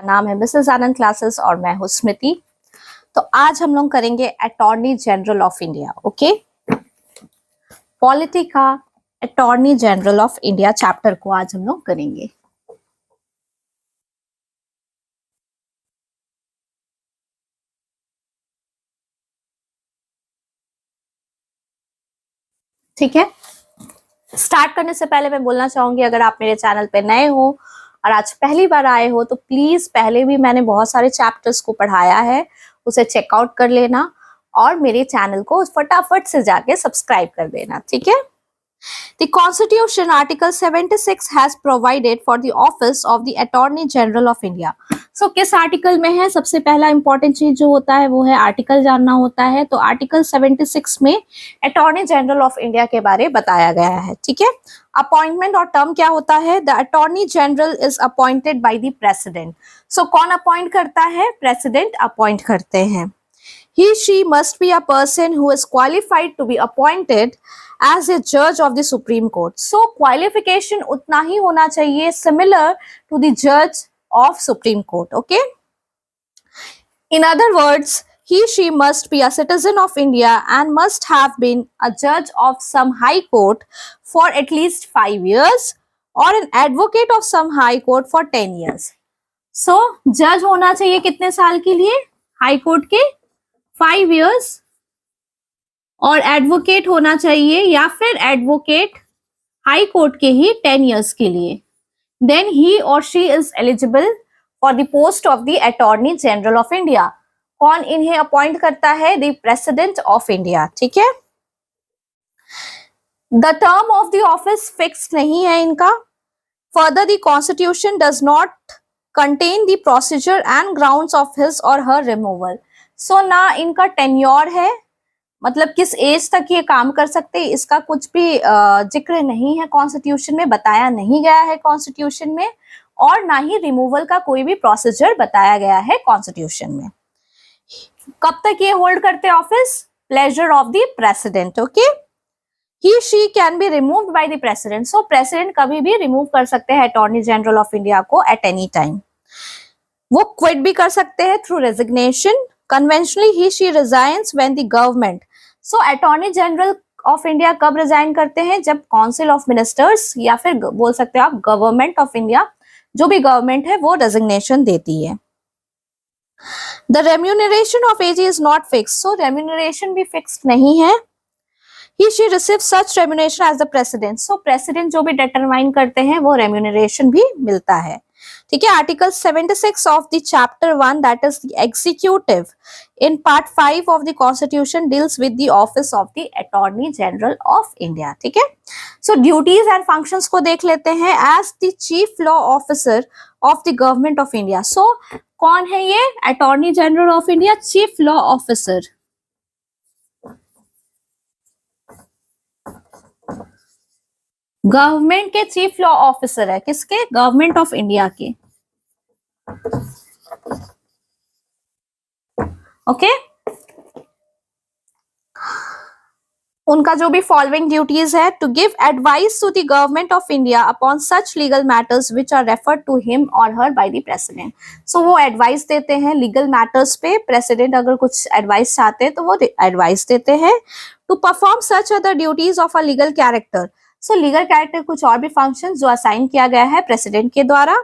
नाम है मिसेस आनंद क्लासेस और मैं हूँ स्मृति। तो आज हम लोग करेंगे attorney general of India. Okay, polity का attorney general of India chapter को आज हम लोग करेंगे। ठीक है, स्टार्ट करने से पहले मैं बोलना चाहूंगी, अगर आप मेरे चैनल पे नए हो और आज पहली बार आए हो तो प्लीज, पहले भी मैंने बहुत सारे चैप्टर्स को पढ़ाया है, उसे चेकआउट कर लेना और मेरे चैनल को फटाफट से जाके सब्सक्राइब कर देना। ठीक है। The Constitution Article 76 has provided for the office of the Attorney General of India. So किस आर्टिकल में है? सबसे पहला इंपॉर्टेंट चीज जो होता है वो है आर्टिकल जानना होता है। तो आर्टिकल 76 में अटॉर्नी जनरल ऑफ इंडिया के बारे में बताया गया है। ठीक है। अपॉइंटमेंट और टर्म क्या होता है? The attorney general is appointed by the president. So कौन अपॉइंट करता है? प्रेसिडेंट अपॉइंट करते हैं। He she must be a person who is qualified to be appointed as a judge of the Supreme Court. So qualification उतना ही होना चाहिए similar to the judge of Supreme Court. Okay. In other words, he she must be a citizen of India and must have been a judge of some high court for at least 5 years or an advocate of some high court for 10 years. So judge होना चाहिए कितने साल के लिए? High court के 5 years और advocate होना चाहिए या फिर एडवोकेट हाई कोर्ट के ही 10 years के लिए। देन ही और she is eligible for the post of the attorney general of India. कौन इन्हें अपॉइंट करता है? The president of India. ठीक है। The term of the office fix नहीं है इनका। Further the constitution does not contain the procedure and grounds of his और हर रिमूवल। सो ना इनका टेन्योर है, मतलब किस एज तक ये काम कर सकते हैं, इसका कुछ भी जिक्र नहीं है कॉन्स्टिट्यूशन में, बताया नहीं गया है कॉन्स्टिट्यूशन में, और ना ही रिमूवल का कोई भी प्रोसीजर बताया गया है कॉन्स्टिट्यूशन में। कब तक ये होल्ड करते हैं office? Pleasure of the president. Okay, he she can be removed by the president. So president कभी भी रिमूव कर सकते हैं अटॉर्नी जनरल ऑफ इंडिया को एट एनी टाइम। वो क्विट भी कर सकते हैं through resignation. Conventionally, he she resigns when the government. So, Attorney General of India कब resign करते हैं? जब Council of Ministers या फिर बोल सकते हो आप Government of India, जो भी गवर्नमेंट है वो resignation देती है। The remuneration of AG is not fixed. So, remuneration भी fixed नहीं है। He she receives such remuneration as the president. So, president जो भी determine करते हैं वो remuneration भी मिलता है। ठीक है। Article 76 of the chapter 1 that is the executive in part 5 of the constitution deals with the office of the attorney general of India. ठीक है। सो ड्यूटीज एंड फंक्शंस को देख लेते हैं। As the chief law officer of the government of India. So कौन है ये? Attorney general of India, chief law officer. Government के चीफ लॉ ऑफिसर है। किसके? गवर्नमेंट ऑफ इंडिया के। ओके। उनका जो भी फॉलोइंग ड्यूटीज है, to give advice to the government of India upon such legal matters which are referred to him or her by the president. So वो advice देते हैं लीगल मैटर्स पे। President अगर कुछ एडवाइस चाहते हैं तो वो एडवाइस देते हैं। To perform such other duties of a legal character. So legal character कुछ और भी फंक्शंस जो असाइन किया गया है प्रेसिडेंट के द्वारा।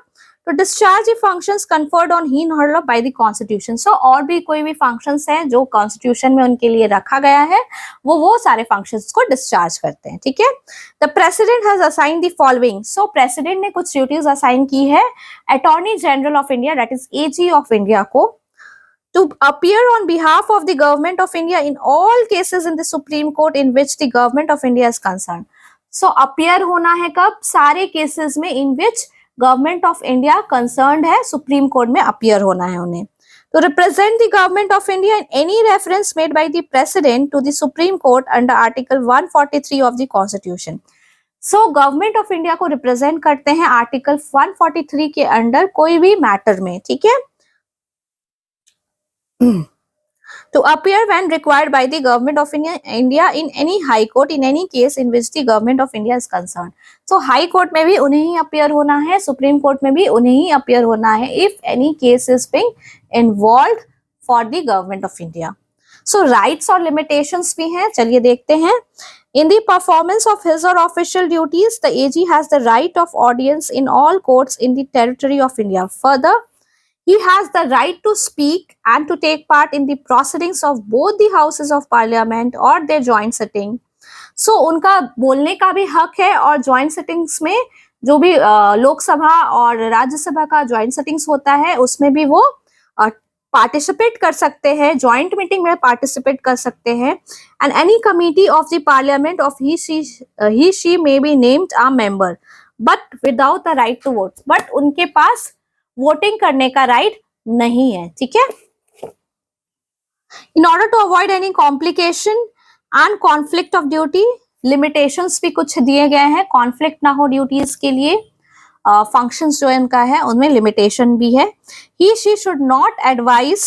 To discharge the functions conferred on he or her by the constitution. So और भी कोई भी फंक्शंस हैं जो कॉन्स्टिट्यूशन में उनके लिए रखा गया है, वो सारे फंक्शंस को डिस्चार्ज करते हैं। ठीक है। The president has assign the following. So president ने कुछ ड्यूटीज असाइन की है attorney general of India that is AG of India को। To appear on behalf of the government of India in all cases in the Supreme Court in which the government of India is concerned. So appear होना है कब? सारे cases में in which government of India concerned है, supreme court में appear होना है उन्हें। To represent the government of India in any reference made by the president to the Supreme Court under Article 143 of the Constitution. So government of India को represent करते हैं article 143 के under कोई भी मैटर में। ठीक है। to appear when required by the government of India in any high court in any case in which the government of India is concerned. So high court में भी उन्हें ही appear होना है, supreme court में भी उन्हें ही appear होना है if any case is being involved for the government of India. So rights और limitations भी हैं, चलिए देखते हैं. In the performance of his or official duties, the AG has the right of audience in all courts in the territory of India. Further, he has the right to speak and to take part in the proceedings of both the houses of parliament or their joint sitting. So उनका बोलने का भी हक है और joint sittings में जो भी लोकसभा और राज्यसभा का joint sittings होता है उसमें भी वो पार्टिसिपेट कर सकते हैं, जॉइंट मीटिंग में पार्टिसिपेट कर सकते हैं. And any committee of the parliament of he she may be named a member but without the right to vote. But उनके पास वोटिंग करने का राइट नहीं है. ठीक है. In order to avoid any complication and conflict of duty, limitations भी कुछ दिए गए हैं, कॉन्फ्लिक्ट ना हो ड्यूटीज के लिए. फंक्शंस जो इनका है उनमें लिमिटेशन भी है. He she should not advise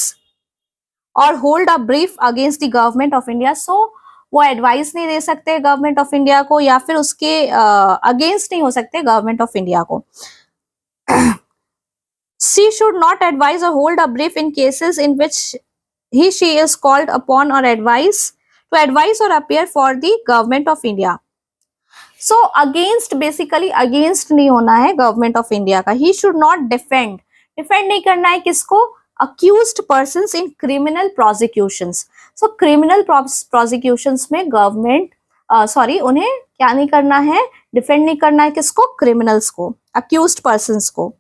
or hold a brief against the government of India. So वो एडवाइस नहीं दे सकते गवर्नमेंट ऑफ इंडिया को या फिर उसके अगेंस्ट नहीं हो सकते गवर्नमेंट ऑफ इंडिया को. She should not advise or hold a brief in cases in which she is called upon or to advise or appear for the government of India. So against, basically against नहीं होना है government of India का. He should not defend नहीं करना है किसको? accused persons in criminal prosecutions. So criminal prosecutions में government उन्हें क्या नहीं करना है? डिफेंड नहीं करना है किसको? क्रिमिनल्स को, accused persons को.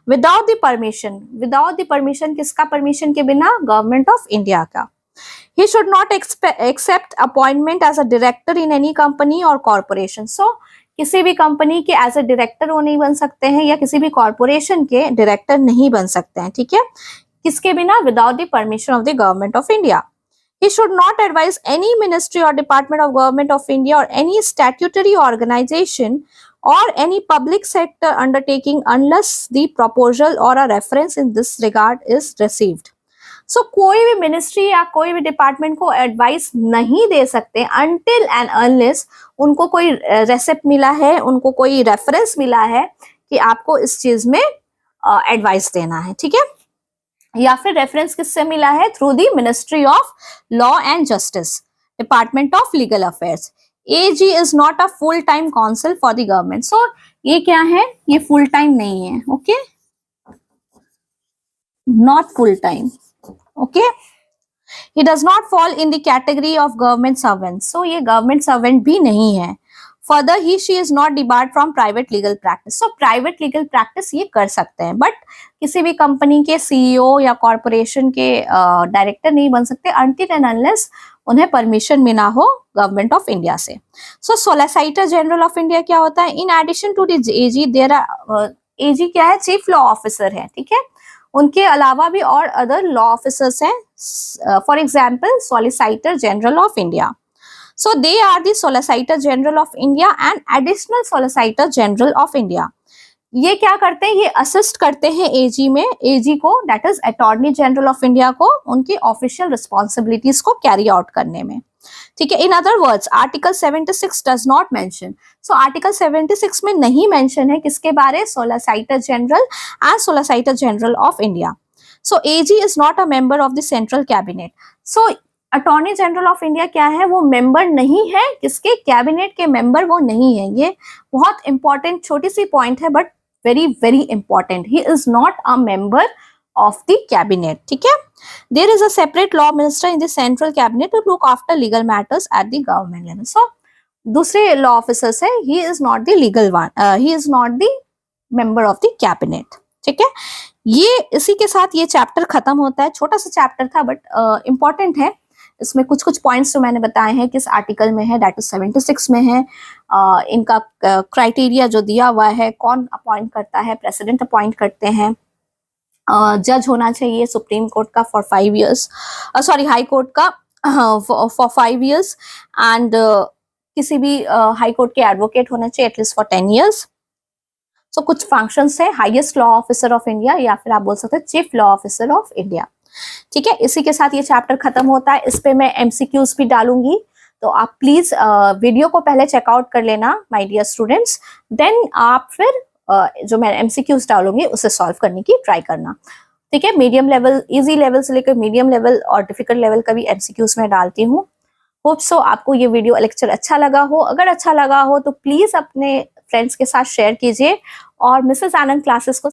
विदाउट द परमिशन किसका? परमिशन के बिना गवर्नमेंट ऑफ इंडिया का. He should not accept appointment as a director in any company or corporation. So किसी भी कंपनी के एज ए डायरेक्टर वो नहीं बन सकते हैं या किसी भी कॉर्पोरेशन के डायरेक्टर नहीं बन सकते हैं. ठीक है. किसके बिना? Without the permission of the government of India. He should not advise any ministry or department of government of India or any statutory organization or any public sector undertaking unless the proposal or a reference in this regard is received. So कोई भी ministry या कोई भी department को advice नहीं दे सकते until and unless उनको कोई रेसिप्ट मिला है, उनको कोई रेफरेंस मिला है कि आपको इस चीज में एडवाइस देना है. ठीक है. या फिर रेफरेंस किससे मिला है? Through the ministry of law and justice, department of legal affairs. AG is not a full time counsel for the government. So ये क्या है? ये फुल टाइम नहीं है. Okay, not full time. Okay, he does not fall in the category of government servant. So ये government servant भी नहीं है. Further, she is not debarred from private legal practice. So private legal practice ये कर सकते हैं, but किसी भी कंपनी के CEO या कॉर्पोरेशन के डायरेक्टर नहीं बन सकते until and unless उन्हें परमिशन मिला हो गवर्नमेंट ऑफ इंडिया से. So solicitor general of India क्या होता है? In addition to the AG, there are AG क्या है? चीफ लॉ ऑफिसर है. ठीक है. उनके अलावा भी और अदर लॉ ऑफिसर्स हैं. For example solicitor general of India. So they are the solicitor general of India and additional solicitor general of India. ये क्या करते हैं? ये असिस्ट करते हैं एजी में, एजी को, that is attorney general of India को, उनकी ऑफिशियल रिस्पॉन्सिबिलिटीज को कैरी आउट करने में. ठीक है. In other words article 76 does not mention. So article 76 में नहीं मेंशन है किसके बारे? Solicitor general and solicitor general of India. So AG is not a member of the central cabinet. So attorney general of India क्या है? वो member नहीं है किसके? कैबिनेट के मेंबर वो नहीं है. ये बहुत इंपॉर्टेंट छोटी सी पॉइंट है but very very important. He is not a member of the cabinet. ठीक है. There is a separate law minister in the central cabinet to look after legal matters at the government level. So दूसरे law officers है. He is not the legal one. He is not the member of the cabinet. ठीक है. ये इसी के साथ ये chapter खत्म होता है. छोटा सा चैप्टर था बट इम्पोर्टेंट है. इसमें कुछ कुछ पॉइंट्स जो मैंने बताए हैं किस आर्टिकल में है, दैट इज 76 में है. इनका क्राइटेरिया जो दिया हुआ है, कौन अपॉइंट करता है? प्रेसिडेंट अपॉइंट करते हैं. जज होना चाहिए सुप्रीम कोर्ट का फॉर 5 years, हाई कोर्ट का फॉर 5 years एंड किसी भी हाई कोर्ट के एडवोकेट होना चाहिए एटलीस्ट फॉर 10 years. सो कुछ फंक्शंस है, highest law officer of India या फिर आप बोल सकते हैं chief law officer of India. ठीक है, इसी के साथ ये चैप्टर खत्म होता है। इस पे मैं एमसीक्यूज भी डालूंगी, तो आप प्लीज वीडियो को पहले चेकआउट कर लेना माय डियर स्टूडेंट्स, देन आप फिर जो मैं एमसीक्यूज डालूंगी उसे सॉल्व करने की ट्राई करना। ठीक है, मीडियम लेवल, इजी लेवल से लेकर मीडियम लेवल और डिफिकल्ट लेवल का भी एमसीक्यूज में डालती हूँ। होप सो आपको ये वीडियो लेक्चर अच्छा लगा हो। अगर अच्छा लगा हो तो प्लीज अपने फ्रेंड्स के साथ शेयर कीजिए और मिसेस आनंद क्लासेस को